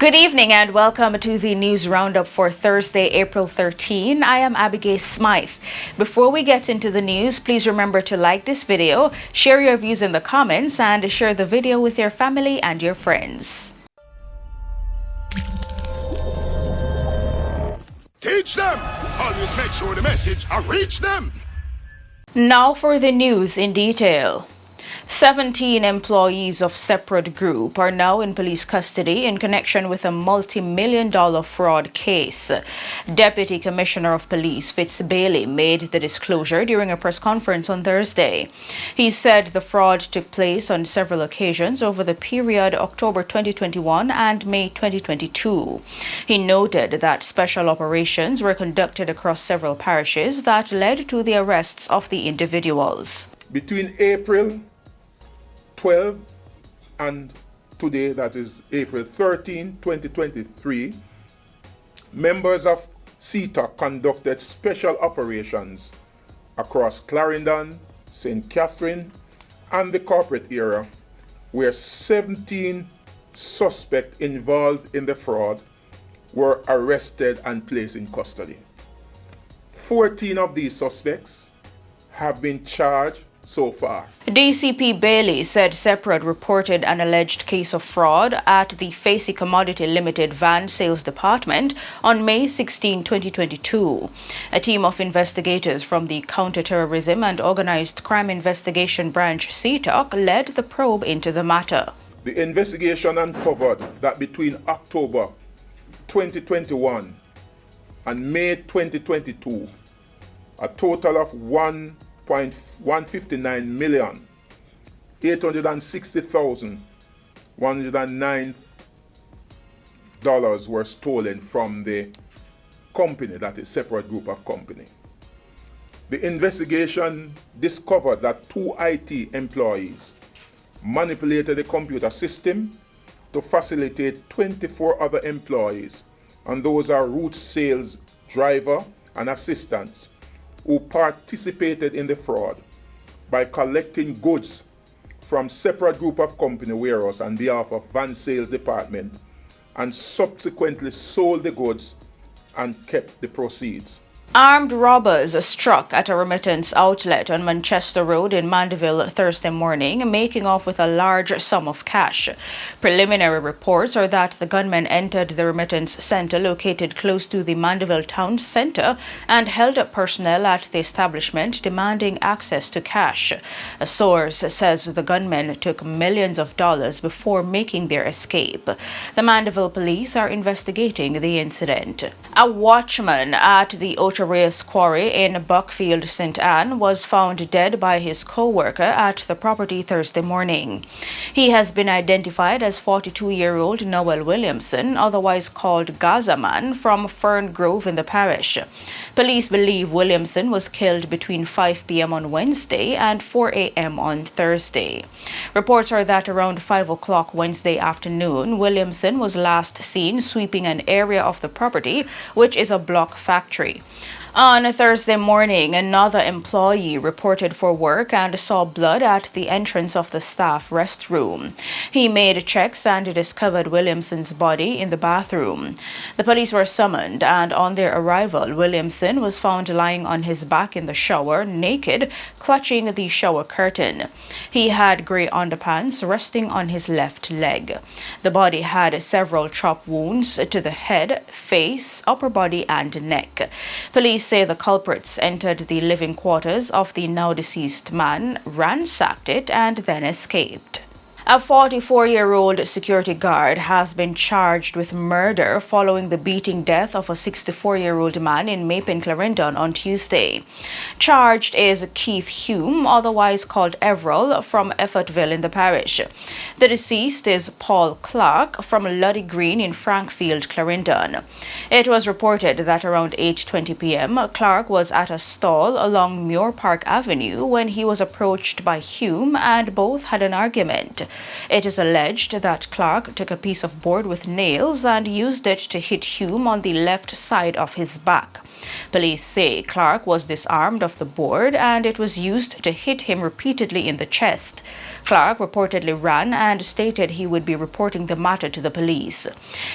Good evening and welcome to the News Roundup for Thursday, April 13. I am Abigail Smythe. Before we get into the news, please remember to like this video, share your views in the comments, and share the video with your family and your friends. Teach them! Always make sure the message reach them! Now for the news in detail. 17 employees of separate group are now in police custody in connection with a multi-million-dollar fraud case. Deputy Commissioner of Police Fitz Bailey made the disclosure during a press conference on Thursday. He said the fraud took place on several occasions over the period October 2021 and May 2022. He noted that special operations were conducted across several parishes that led to the arrests of the individuals. Between April 12 and today, that is April 13, 2023, members of CETA conducted special operations across Clarendon, St. Catherine, and the corporate area, where 17 suspects involved in the fraud were arrested and placed in custody. 14 of these suspects have been charged so far. DCP Bailey said Separate reported an alleged case of fraud at the Facey Commodity Limited Van Sales Department on May 16, 2022. A team of investigators from the Counterterrorism and Organized Crime Investigation Branch CTOC led the probe into the matter. The investigation uncovered that between October 2021 and May 2022, a total of $1,160,109 were stolen from the company, that is Separate Group of Company. The investigation discovered that 2 IT employees manipulated the computer system to facilitate 24 other employees, and those are route sales driver and assistants, who participated in the fraud by collecting goods from Separate Group of Company warehouse on behalf of Van Sales Department and subsequently sold the goods and kept the proceeds. Armed robbers struck at a remittance outlet on Manchester Road in Mandeville Thursday morning, making off with a large sum of cash. Preliminary reports are that the gunmen entered the remittance center located close to the Mandeville Town Center and held up personnel at the establishment demanding access to cash. A source says the gunmen took millions of dollars before making their escape. The Mandeville police are investigating the incident. A watchman at the Reyes Quarry in Buckfield, St. Anne, was found dead by his co-worker at the property Thursday morning. He has been identified as 42-year-old Noel Williamson, otherwise called Gaza Man, from Fern Grove in the parish. Police believe Williamson was killed between 5 p.m. on Wednesday and 4 a.m. on Thursday. Reports are that around 5 o'clock Wednesday afternoon, Williamson was last seen sweeping an area of the property, which is a block factory. On Thursday morning, another employee reported for work and saw blood at the entrance of the staff restroom. He made checks and discovered Williamson's body in the bathroom. The police were summoned, and on their arrival, Williamson was found lying on his back in the shower, naked, clutching the shower curtain. He had gray underpants resting on his left leg. The body had several chop wounds to the head, face, upper body, and neck. Police say the culprits entered the living quarters of the now deceased man, ransacked it, and then escaped. A 44-year-old security guard has been charged with murder following the beating death of a 64-year-old man in Mapin, Clarendon on Tuesday. Charged is Keith Hume, otherwise called Everall, from Effortville in the parish. The deceased is Paul Clark from Luddy Green in Frankfield, Clarendon. It was reported that around 8:20 p.m., Clark was at a stall along Muir Park Avenue when he was approached by Hume and both had an argument. It is alleged that Clark took a piece of board with nails and used it to hit Hume on the left side of his back. Police say Clark was disarmed of the board and it was used to hit him repeatedly in the chest. Clark reportedly ran and stated he would be reporting the matter to the police.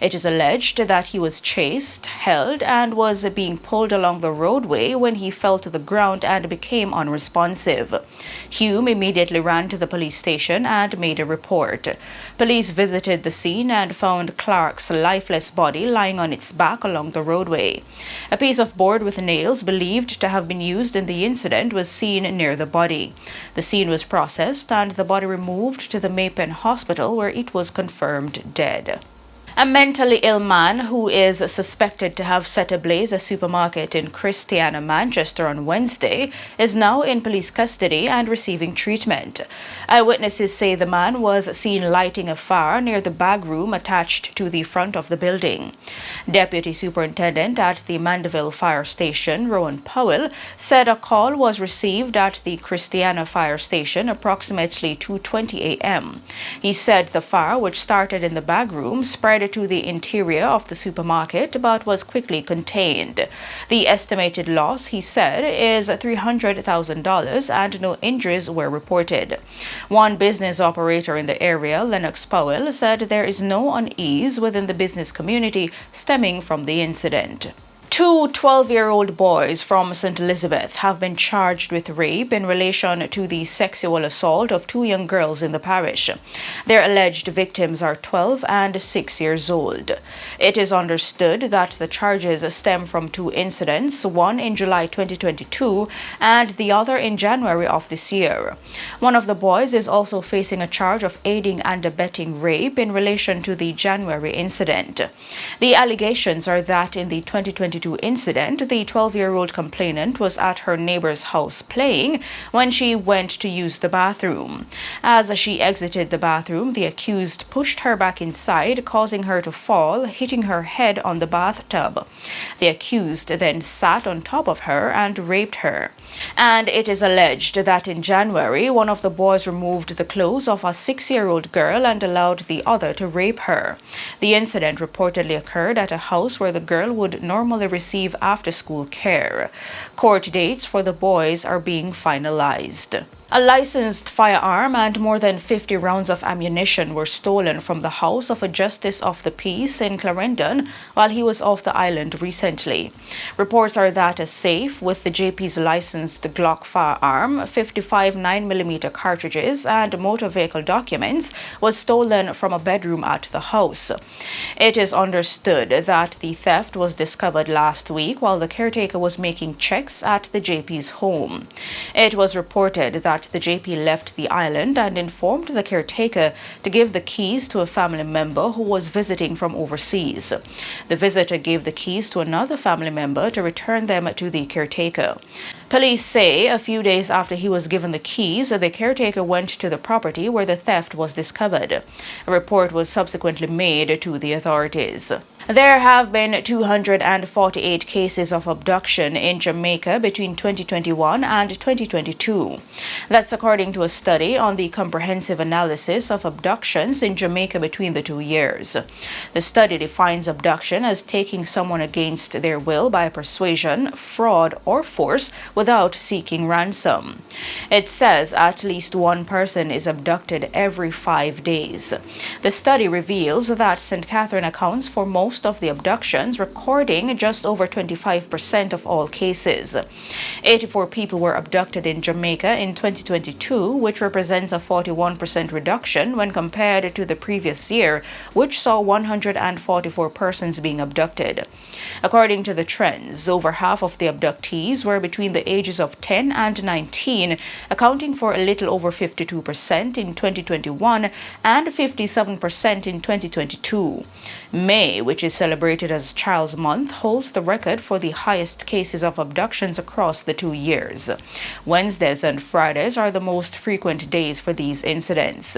It is alleged that he was chased, held, and was being pulled along the roadway when he fell to the ground and became unresponsive. Hume immediately ran to the police station and made a report. Police visited the scene and found Clark's lifeless body lying on its back along the roadway. A piece of board with nails believed to have been used in the incident was seen near the body. The scene was processed and the body removed to the Maypen Hospital where it was confirmed dead. A mentally ill man who is suspected to have set ablaze a supermarket in Christiana, Manchester on Wednesday is now in police custody and receiving treatment. Eyewitnesses say the man was seen lighting a fire near the bag room attached to the front of the building. Deputy Superintendent at the Mandeville Fire Station, Rowan Powell, said a call was received at the Christiana Fire Station approximately 2:20 a.m. He said the fire, which started in the bag room, spread to the interior of the supermarket but was quickly contained. The estimated loss, he said, is $300,000 and no injuries were reported. One business operator in the area, Lennox Powell, said there is no unease within the business community stemming from the incident. Two 12-year-old boys from St. Elizabeth have been charged with rape in relation to the sexual assault of two young girls in the parish. Their alleged victims are 12 and 6 years old. It is understood that the charges stem from two incidents, one in July 2022 and the other in January of this year. One of the boys is also facing a charge of aiding and abetting rape in relation to the January incident. The allegations are that in the 2022 incident, the 12-year-old complainant was at her neighbor's house playing when she went to use the bathroom. As she exited the bathroom, the accused pushed her back inside, causing her to fall, hitting her head on the bathtub. The accused then sat on top of her and raped her. And it is alleged that in January, one of the boys removed the clothes of a 6-year-old girl and allowed the other to rape her. The incident reportedly occurred at a house where the girl would normally receive after-school care. Court dates for the boys are being finalized. A licensed firearm and more than 50 rounds of ammunition were stolen from the house of a justice of the peace in Clarendon while he was off the island recently. Reports are that a safe with the JP's licensed Glock firearm, 55 9mm cartridges, and motor vehicle documents was stolen from a bedroom at the house. It is understood that the theft was discovered last week while the caretaker was making checks at the JP's home. It was reported that the JP left the island and informed the caretaker to give the keys to a family member who was visiting from overseas. The visitor gave the keys to another family member to return them to the caretaker. Police say a few days after he was given the keys, the caretaker went to the property where the theft was discovered. A report was subsequently made to the authorities. There have been 248 cases of abduction in Jamaica between 2021 and 2022. That's according to a study on the comprehensive analysis of abductions in Jamaica between the 2 years. The study defines abduction as taking someone against their will by persuasion, fraud, or force without seeking ransom. It says at least one person is abducted every 5 days. The study reveals that St. Catherine accounts for most of the abductions, recording just over 25% of all cases. 84 people were abducted in Jamaica in 2022, which represents a 41% reduction when compared to the previous year, which saw 144 persons being abducted. According to the trends, over half of the abductees were between the ages of 10 and 19, accounting for a little over 52% in 2021 and 57% in 2022. May, which is is celebrated as Child's Month, holds the record for the highest cases of abductions across the 2 years. Wednesdays and Fridays are the most frequent days for these incidents.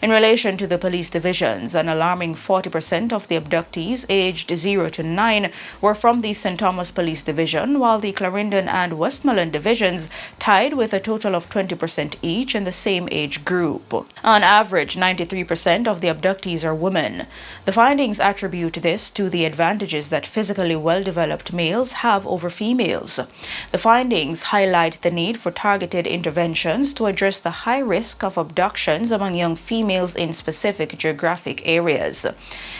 In relation to the police divisions, an alarming 40% of the abductees aged 0 to 9 were from the St. Thomas Police Division, while the Clarendon and Westmoreland divisions tied with a total of 20% each in the same age group. On average, 93% of the abductees are women. The findings attribute this to the advantages that physically well-developed males have over females. The findings highlight the need for targeted interventions to address the high risk of abductions among young females in specific geographic areas.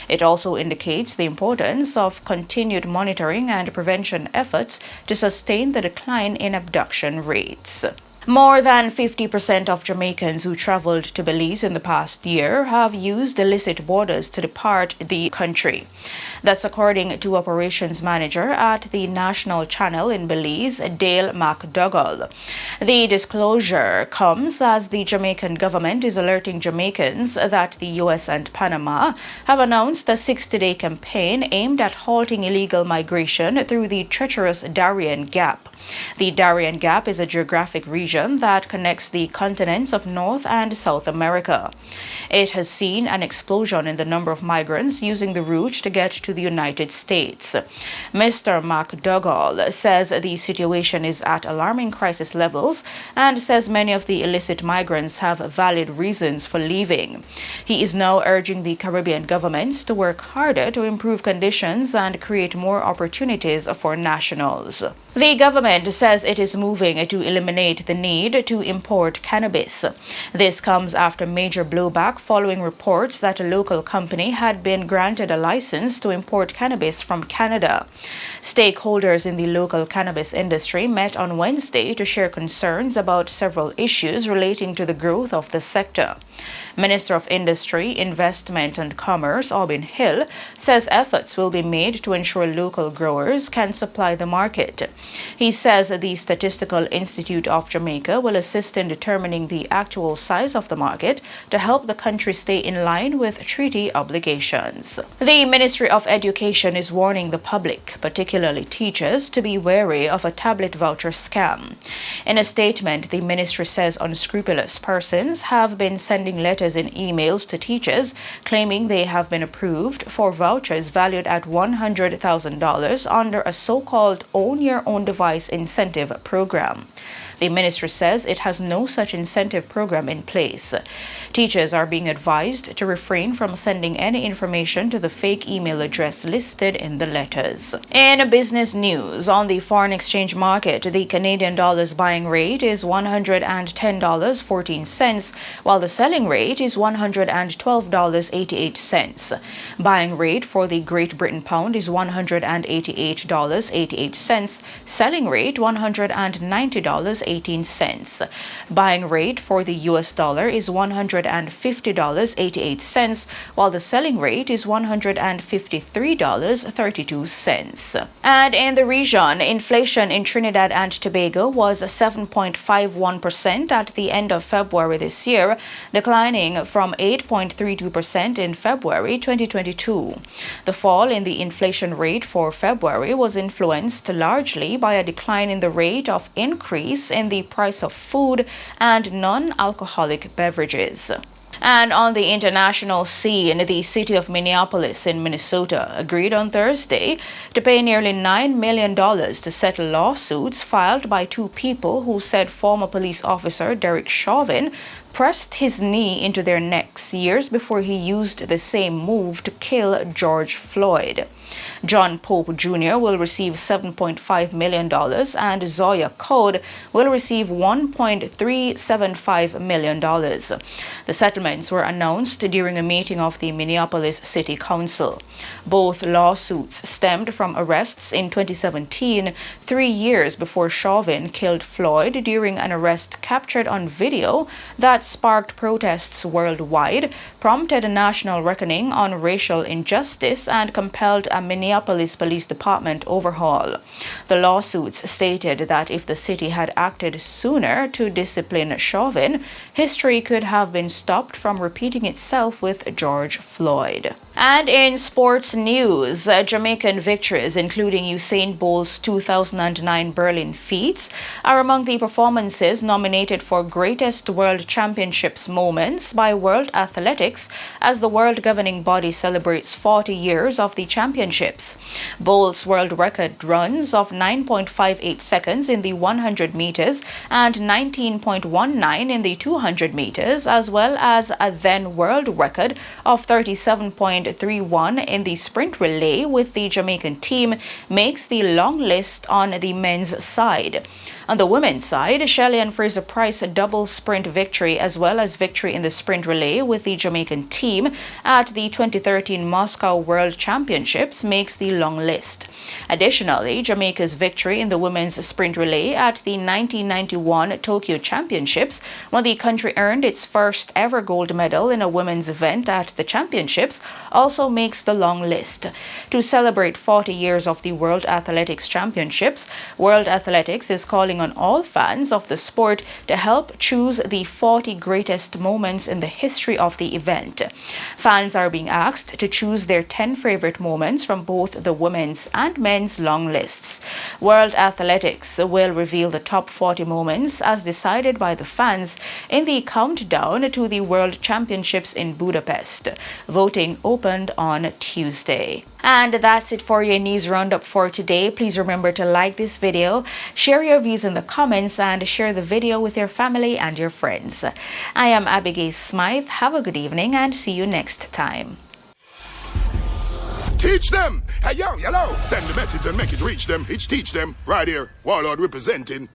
It also indicates the importance of continued monitoring and prevention efforts to sustain the decline in abduction rates. More than 50% of Jamaicans who traveled to Belize in the past year have used illicit borders to depart the country. That's according to operations manager at the National Channel in Belize, Dale McDougall. The disclosure comes as the Jamaican government is alerting Jamaicans that the U.S. and Panama have announced a 60-day campaign aimed at halting illegal migration through the treacherous Darien Gap. The Darien Gap is a geographic region that connects the continents of North and South America. It has seen an explosion in the number of migrants using the route to get to the United States. Mr. McDougall says the situation is at alarming crisis levels and says many of the illicit migrants have valid reasons for leaving. He is now urging the Caribbean governments to work harder to improve conditions and create more opportunities for nationals. The government says it is moving to eliminate the need to import cannabis. This comes after major blowback following reports that a local company had been granted a license to import cannabis from Canada. Stakeholders in the local cannabis industry met on Wednesday to share concerns about several issues relating to the growth of the sector. Minister of Industry, Investment and Commerce, Aubin Hill, says efforts will be made to ensure local growers can supply the market. He says the Statistical Institute of Jamaica will assist in determining the actual size of the market to help the country stay in line with treaty obligations. The Ministry of Education is warning the public, particularly teachers, to be wary of a tablet voucher scam. In a statement, the ministry says unscrupulous persons have been sending letters and emails to teachers claiming they have been approved for vouchers valued at $100,000 under a so-called Own Your Own Device incentive program. The ministry says it has no such incentive program in place. Teachers are being advised to refrain from sending any information to the fake email address listed in the letters. In business news, on the foreign exchange market, the Canadian dollar's buying rate is $110.14, while the selling rate is $112.88. Buying rate for the Great Britain pound is $188.88, selling rate $190.18. Buying rate for the US dollar is $150.88, while the selling rate is $153.32. And in the region, inflation in Trinidad and Tobago was 7.51% at the end of February this year, declining from 8.32% in February 2022. The fall in the inflation rate for February was influenced largely by a decline in the rate of increase in the price of food and non-alcoholic beverages. And on the international scene, the city of Minneapolis in Minnesota agreed on Thursday to pay nearly $9 million to settle lawsuits filed by two people who said former police officer Derek Chauvin pressed his knee into their necks years before he used the same move to kill George Floyd. John Pope Jr. will receive $7.5 million and Zoya Code will receive $1.375 million. The settlements were announced during a meeting of the Minneapolis City Council. Both lawsuits stemmed from arrests in 2017, 3 years before Chauvin killed Floyd during an arrest captured on video that sparked protests worldwide, prompted a national reckoning on racial injustice, and compelled a Minneapolis Police Department overhaul. The lawsuits stated that if the city had acted sooner to discipline Chauvin, history could have been stopped from repeating itself with George Floyd. And in sports news, Jamaican victories, including Usain Bolt's 2009 Berlin feats, are among the performances nominated for Greatest World Championships Moments by World Athletics as the world governing body celebrates 40 years of the championships. Bolt's world record runs of 9.58 seconds in the 100 meters and 19.19 in the 200 meters, as well as a then world record of 37.31 in the sprint relay with the Jamaican team, makes the long list on the men's side. On the women's side, Shelley and Fraser Price double sprint victory as well as victory in the sprint relay with the Jamaican team at the 2013 Moscow World Championships makes the long list. Additionally, Jamaica's victory in the women's sprint relay at the 1991 Tokyo Championships, when the country earned its first ever gold medal in a women's event at the championships, also makes the long list. To celebrate 40 years of the World Athletics Championships, World Athletics is calling on all fans of the sport to help choose the 40 greatest moments in the history of the event. Fans are being asked to choose their 10 favorite moments from both the women's and men's long lists. World Athletics will reveal the top 40 moments as decided by the fans in the countdown to the World Championships in Budapest. Voting opened on Tuesday. And that's it for your news roundup for today. Please remember to like this video, share your views in the comments, and share the video with your family and your friends. I am Abigail Smythe. Have a good evening and see you next time. Teach them! Hey, yo, hello! Send the message and make it reach them. It's teach them. Right here, Warlord representing.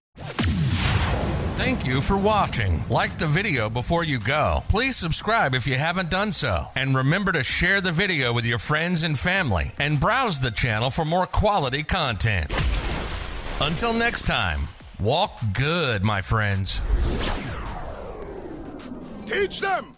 Thank you for watching. Like the video before you go. Please subscribe if you haven't done so. And remember to share the video with your friends and family. And browse the channel for more quality content. Until next time, walk good, my friends. Teach them!